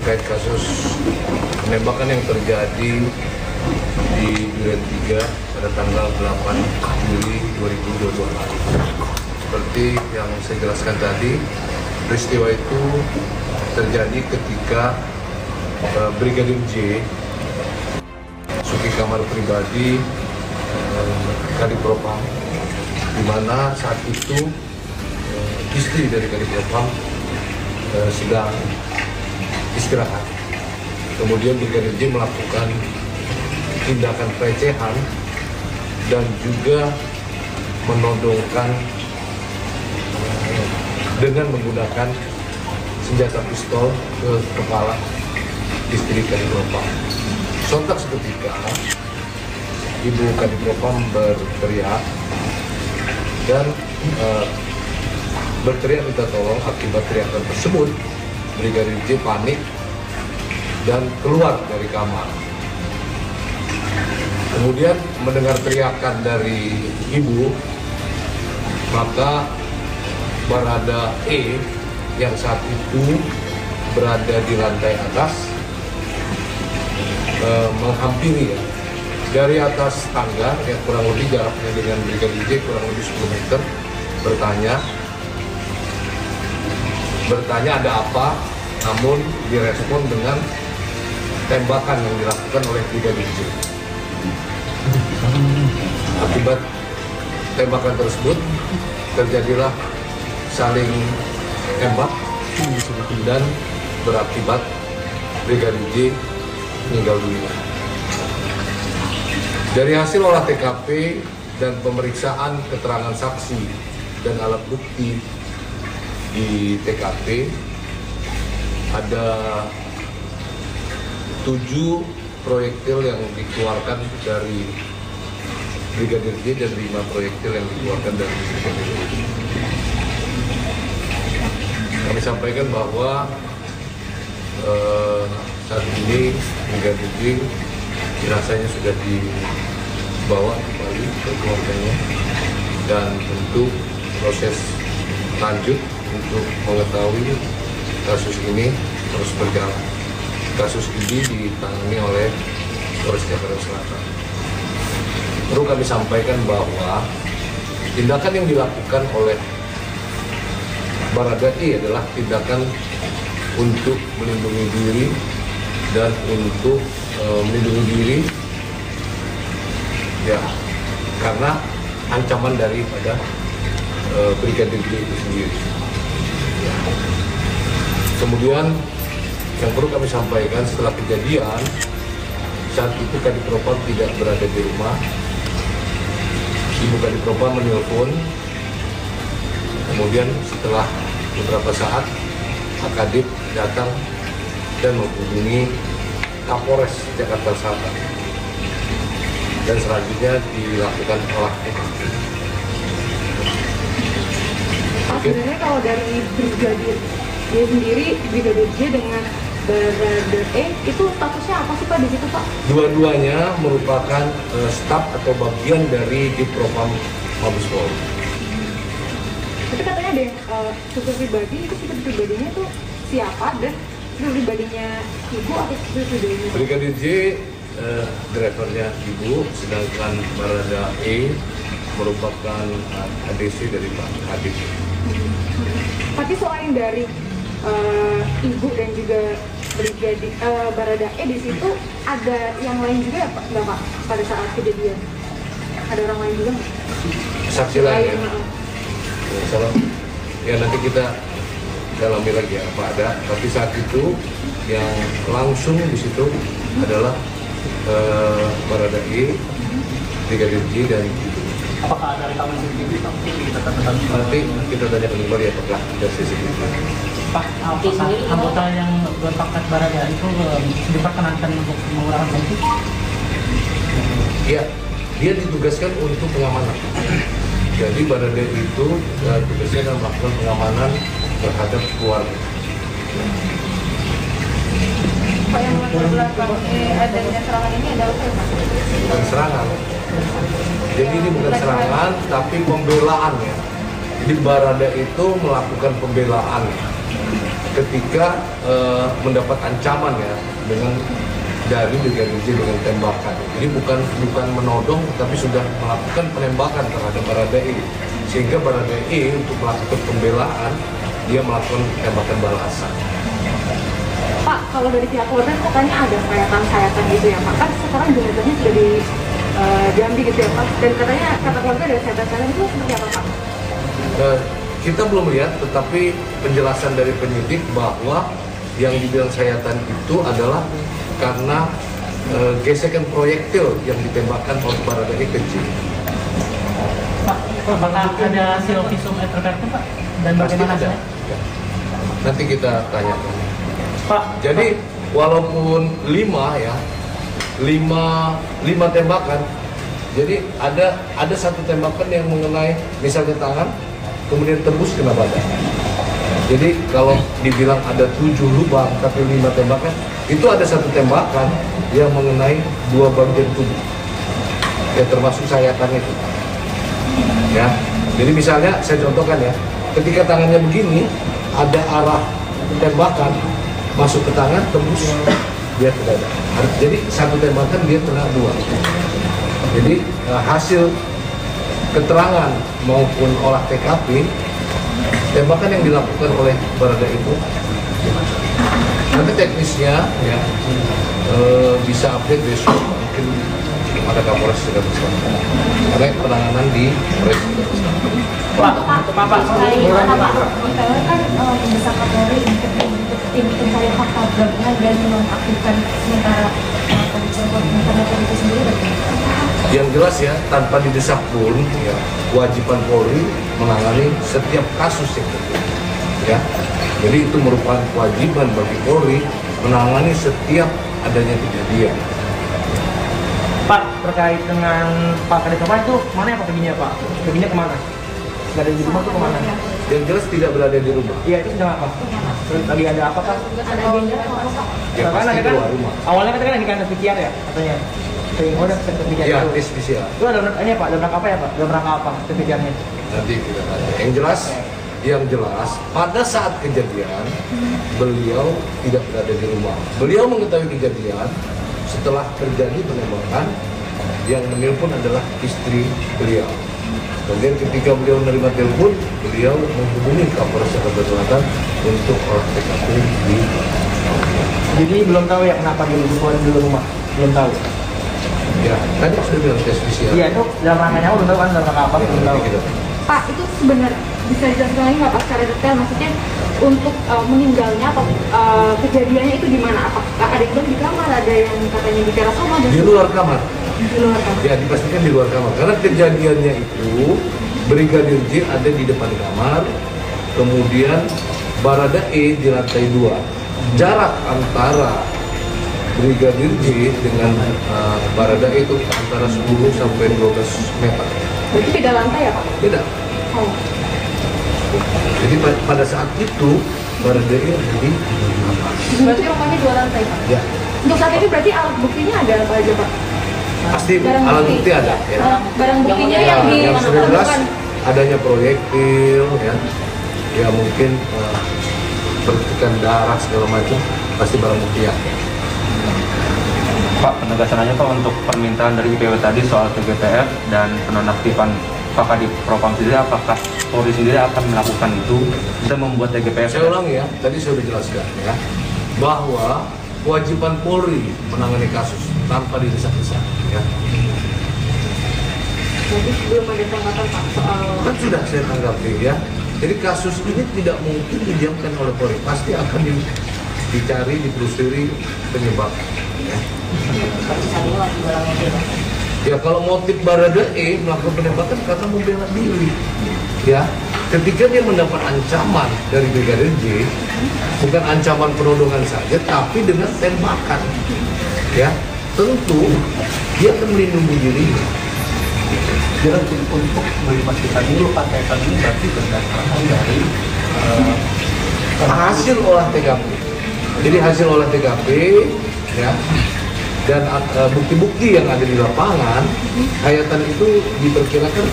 terkait kasus penembakan yang terjadi di Duren 3 pada tanggal 8 Juli 2022. Seperti yang saya jelaskan tadi, peristiwa itu terjadi ketika Brigadir J masuki kamar pribadi Kadipropam, di mana saat itu istri dari Kadipropam sedang istirahat. Kemudian Brigadir J melakukan tindakan pelecehan dan juga menodongkan dengan menggunakan senjata pistol ke kepala istri Kadipropam. Sontak seketika Ibu Kadipropam berteriak dan berteriak minta tolong. Akibat teriakan tersebut, Brigadir J panik dan keluar dari kamar. Kemudian mendengar teriakan dari ibu, maka Barada E yang saat itu berada di lantai atas menghampiri dari atas tangga yang kurang lebih jaraknya dengan Brigadir J kurang lebih 10 meter, bertanya ada apa, namun direspon dengan tembakan yang dilakukan oleh Brigadir J. Akibat tembakan tersebut terjadilah saling tembak dan berakibat Brigadir J meninggal dunia. Dari hasil olah TKP dan pemeriksaan keterangan saksi dan alat bukti di TKP, ada 7 proyektil yang dikeluarkan dari Brigadir J dan 5 proyektil yang dikeluarkan dari Brigadir J. Kami sampaikan bahwa saat ini Brigadir J jenazahnya sudah dibawa kembali ke keluarganya, dan tentu proses lanjut untuk mengetahui kasus ini terus berjalan. Kasus ini ditangani oleh Polres Jakarta Selatan. Perlu kami sampaikan bahwa tindakan yang dilakukan oleh Barada E adalah tindakan untuk melindungi diri dan untuk melindungi diri ya karena ancaman daripada Brigadir J itu sendiri. Ya. Kemudian yang perlu kami sampaikan, setelah kejadian saat itu Kadipropam tidak berada di rumah. Ibu Kadipropam menelpon, kemudian setelah beberapa saat Kadip datang dan menghubungi Kapolres Jakarta Selatan, dan selanjutnya dilakukan olah TKP. Sebenarnya kalau dari Brigadir J sendiri, Brigadir J dengan Barada E itu statusnya apa sih Pak di situ Pak? Dua-duanya merupakan staf atau bagian dari Dipropam Mabes Polri. Tapi katanya ada yang supir pribadi, itu supir pribadinya tuh siapa, dan supir pribadinya ibu atau supir pribadinya? Brigadir J drivernya ibu, sedangkan Barada E merupakan ADC dari Pak Kadip. Tapi selain dari ibu dan juga Brigadir Barada E di situ, ada yang lain juga ya Pak? Nggak Pak, pada saat kejadian? Ada orang lain juga nggak? Saksi lain ya? Salah. Ya nanti kita dalami lagi ya, apa ada. Tapi saat itu yang langsung di situ adalah Barada E, Brigadir J dan ibu. Apakah ada rekaman CCTV? Nanti kita tanyakan kembali apakah ada CCTV. Pak, anggota yang berpangkat Barada itu diperkenankan untuk menggunakan bukti? Iya, dia ditugaskan untuk pengamanan. Jadi Barada itu tugasnya adalah melakukan pengamanan terhadap keluarga. Pak, yang melatar belakangi adanya serangan ini adalah apa? Bukan serangan. Jadi ini bukan serangan, tapi pembelaan ya. Jadi Barada itu melakukan pembelaan ketika mendapat ancaman ya dengan dari Brigadir J dengan tembakan. Jadi bukan menodong, tapi sudah melakukan penembakan terhadap Baradae, sehingga Baradae untuk melakukan pembelaan dia melakukan tembakan balasan. Pak, kalau dari pihak keluarga katanya ada sayatan-sayatan gitu ya Pak, kan sekarang jenazahnya sudah di Jambi gitu ya Pak, dan katanya kata keluarga ada sayatan-sayatan itu seperti apa Pak? Kita belum lihat, tetapi penjelasan dari penyidik bahwa yang dibilang sayatan itu adalah karena gesekan proyektil yang ditembakkan oleh Baradae ke J. Pak, apakah ada hasil visum terkait Pak? Dan Pasti bagaimana ada. hasilnya? Ya. Nanti kita tanyakan. Pak, Jadi walaupun 5 tembakan, jadi ada satu tembakan yang mengenai misalnya tangan, kemudian tembus kena badan. Jadi kalau dibilang ada 7 lubang tapi 5 tembakan, itu ada satu tembakan yang mengenai 2 bagian tubuh, ya termasuk sayatan itu. Ya, jadi misalnya saya contohkan ya, ketika tangannya begini, ada arah tembakan masuk ke tangan, tembus dia ke dada. Jadi satu tembakan dia kena 2. Jadi hasil keterangan maupun olah TKP, tembakan yang dilakukan oleh Baradae itu nanti teknisnya ya bisa update besok, mungkin ada Kapolres sudah bersama karena penanganan di Polres sudah bersama. Pak, Misalnya kan mendesak Kapolri untuk tim pencari fakta gabungan dan menonaktifkan sementara polisi itu sendiri. Yang jelas ya, tanpa didesak pun ya, kewajiban Polri menangani setiap kasus yang terjadi. Ya, jadi itu merupakan kewajiban bagi Polri menangani setiap adanya kejadian. Pak, terkait dengan Pak Kadif Propam itu mana ya Pak perginya Pak? Perginya kemana? Nggak ada di rumah tuh kemana? Yang jelas tidak berada di rumah. Iya itu sedang apa? Terus lagi ada apa Pak? Ada agenda apa Pak? Ya pasti keluar rumah. Awalnya kan lagi kan PCR ya katanya. Sehingga udah tes PCR Ya, dulu. tes PCR. Itu ada ini Pak, dalam rangka apa ya Pak? Dalam rangka apa tes PCR-nya? Nanti kita tanya. Yang jelas pada saat kejadian beliau tidak berada di rumah. Beliau mengetahui kejadian setelah terjadi penembakan, yang menelpon adalah istri beliau. Kemudian ketika beliau menerima telepon, beliau menghubungi Kapolres Jakarta Selatan untuk olah TKP di. Jadi belum tahu ya kenapa dia keluar di rumah? Belum tahu. Ya, tadi sudah bilang tes PCR. Iya itu dalam rangkanya belum tahu kan dalam rangka apa? Ya, Belum tahu. nanti kita. Pak, itu sebenarnya bisa dijelaskan lagi nggak Pak secara detail, maksudnya untuk meninggalnya atau kejadiannya itu di mana? Apa ada yang bilang di kamar, ada yang katanya di teras rumah, dan Di luar kamar. di luar kamar? Ya, dipastikan di luar kamar. Karena kejadiannya itu Brigadir J ada di depan kamar, kemudian Baradae di lantai 2. Jarak antara Brigadir J dengan Baradae itu antara 10 sampai 12 meter. Berarti beda lantai ya Pak? Tidak. Oh. Jadi pada saat itu Baradae ada di kamar. Berarti rumahnya 2 lantai Pak? Ya, Untuk saat ini berarti alat buktinya ada apa aja Pak? pasti Barang alat bukti. bukti ada. Ya. Barang buktinya Ya, yang yang sudah jelas ditemukan. adanya proyektil, ya mungkin percikan darah segala macam, pasti barang bukti ya. Pak, penegasan aja Pak untuk permintaan dari IPW tadi soal TGPF dan penonaktifan Pak Kadif Propam sendiri, apakah Polri sendiri akan melakukan itu dan membuat TGPF? Saya ulangi ya, tadi saya sudah jelaskan ya, bahwa kewajiban Polri menangani kasus tanpa didesak-desak. Ya. Jadi belum ada tanggapan Pak soal Kan sudah saya tanggapi ya. Jadi kasus ini tidak mungkin didiamkan oleh Polri, pasti akan dicari, ditelusuri penyebab. Ya. Ya kalau motif Baradae melakukan penembakan karena membela diri, ya. Ketika dia mendapat ancaman dari Brigadir J, bukan ancaman penodongan saja, tapi dengan tembakan, ya. Tentu dia akan melindungi dirinya. Jadi untuk memastikan dulu kaitan ini berarti berdasarkan dari Hasil olah TKP. Jadi hasil olah TKP, ya, dan bukti-bukti yang ada di lapangan, hayatan itu diperkirakan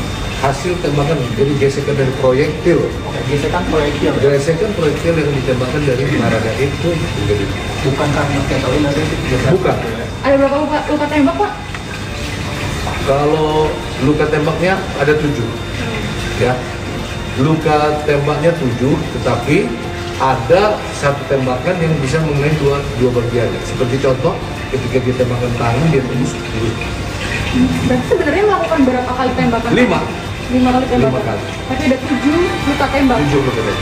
hasil tembakan, jadi gesekan dari proyektil. Oke, gesekan proyektil. Gesekan proyektil yang ditembakkan dari Baradae itu Brigadir. Bukan karena teknologi nanti gesekan. Bukan. Ada berapa luka tembak, Pak? Kalau luka tembaknya ada 7, ya. Luka tembaknya 7, tetapi ada satu tembakan yang bisa mengenai dua bagian. Seperti contoh, ketika dia tembakan tangan, dia tembus perut. Berarti sebenarnya melakukan berapa kali tembakan? 5 kali tembakan. 5 kali. Tapi ada 7 luka tembak. 7 luka tembak.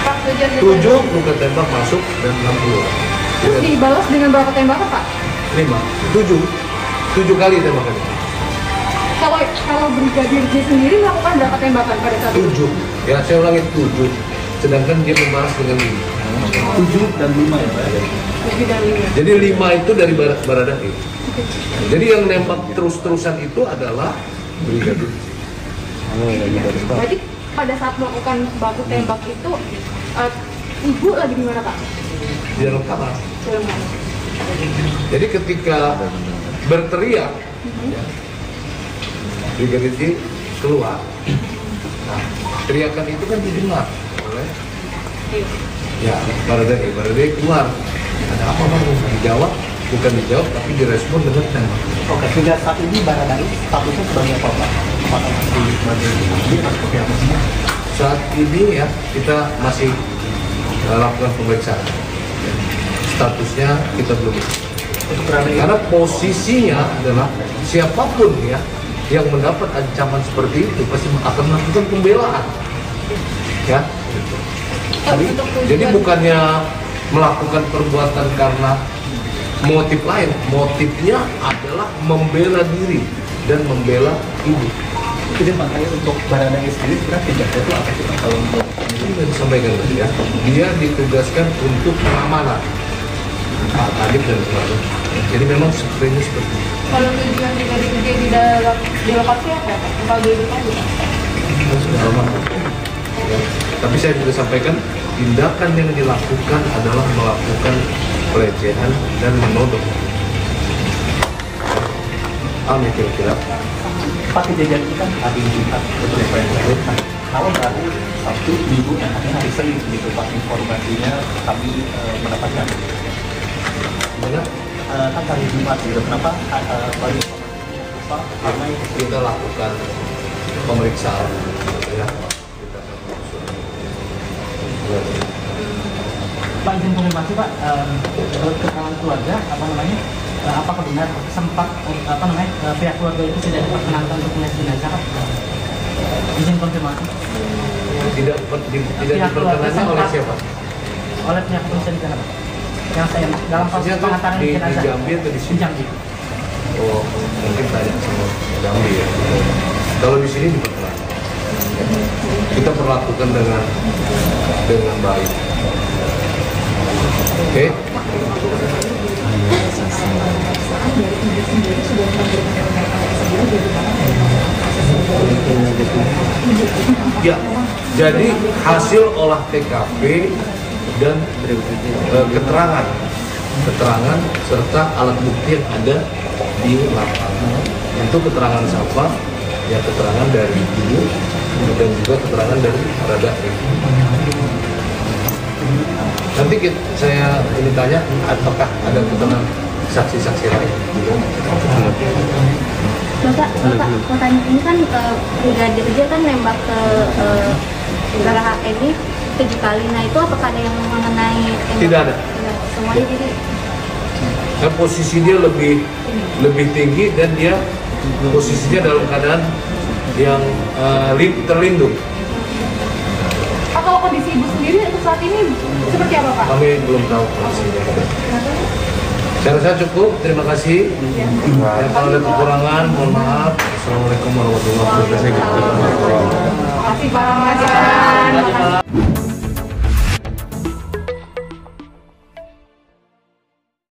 Pak, 7 luka tembak masuk dan 6 keluar. Terus dibalas dengan berapa tembakan, Pak? 5, 7 kali tembakannya. Kalau Brigadir J sendiri melakukan berapa tembakan pada saat itu? 7, ya saya ulangi 7. Sedangkan dia membalas dengan 5. 7 dan 5 ya Pak? 7 dan 5. Jadi 5 itu dari Baradae. Jadi yang nembak terus-terusan itu adalah Brigadir J. Berarti pada saat melakukan baku tembak itu, ibu lagi di mana, Pak? Di dalam kamar. Dalam kamar. Jadi ketika berteriak, ya, Brigadir J keluar. Nah, teriakan itu kan didengar oleh ya Baradae keluar. Ada apa bang? Dijawab, bukan dijawab tapi direspon dengan tembak. Oke, hingga saat ini Baradae statusnya sebagai apa Pak? Apakah masih sebagai dia atau seperti apa? Saat ini ya kita masih lakukan pemeriksaan. Statusnya kita belum. Untuk Baradae Karena posisinya adalah siapapun ya yang mendapat ancaman seperti itu pasti akan melakukan pembelaan. Ya. Jadi bukannya melakukan perbuatan karena motif lain, motifnya adalah membela diri dan membela ibu. Jadi makanya untuk Baradae sendiri sebenarnya tugasnya itu apa sih Pak kalau untuk Ini yang disampaikan tadi ya, dia ditugaskan untuk pengamanan Pak Kadif dan keluarga. Jadi memang sebenarnya seperti itu. Kalau tujuan Brigadir J di lokasi apa, Pak? Kalau di lokasi? Sudah lama. Ya. Tapi saya juga sampaikan tindakan yang dilakukan adalah melakukan pelecehan dan menodong. Amin kira-kira. Pak kejadian itu kan hari Jumat betul ya Pak yang lalu. Kalau berarti Sabtu, Minggu, dan hari Senin gitu Pak informasinya kami mendapatkan. Gimana? Kan hari Jumat gitu. Kenapa baru Pak? Karena Kita lakukan pemeriksaan. Ya. Pak, izin konfirmasi Pak, menurut keterangan keluarga apakah benar sempat pihak keluarga itu tidak diperkenankan untuk melihat jenazah Pak? Izin konfirmasi. Tidak diperkenankan oleh siapa? Oleh pihak kepolisian di sana Pak. Yang saya dalam proses Maksudnya pengantaran di jenazah Jambi atau di sini? Di Jambi. Oh, mungkin tanya sama Jambi ya. Kalau di sini diperkenankan. Kita perlakukan dengan baik. Oke? Ya, jadi hasil olah TKP dan keterangan serta alat bukti yang ada di lapangan. Untuk keterangan siapa? Ya keterangan dari ibu dan juga keterangan dari Baradae. Nanti saya ini tanya apakah ada keterangan saksi-saksi lain. Bapak, mau tanya, ini kan Brigadir J kan nembak ke Baradae ini 7 kali. Nah itu apakah ada yang mengenai tembak? Tidak ada. Semuanya jadi Dan posisi dia lebih tinggi dan dia posisinya dalam keadaan yang terlindung. Pak, kalau kondisi ibu sendiri untuk saat ini seperti apa, Pak? Kami belum tahu kondisinya. Saya rasa cukup. Terima kasih. Ya, kalau ada kekurangan, mohon maaf. Assalamualaikum warahmatullahi wabarakatuh. Terima kasih, Pak.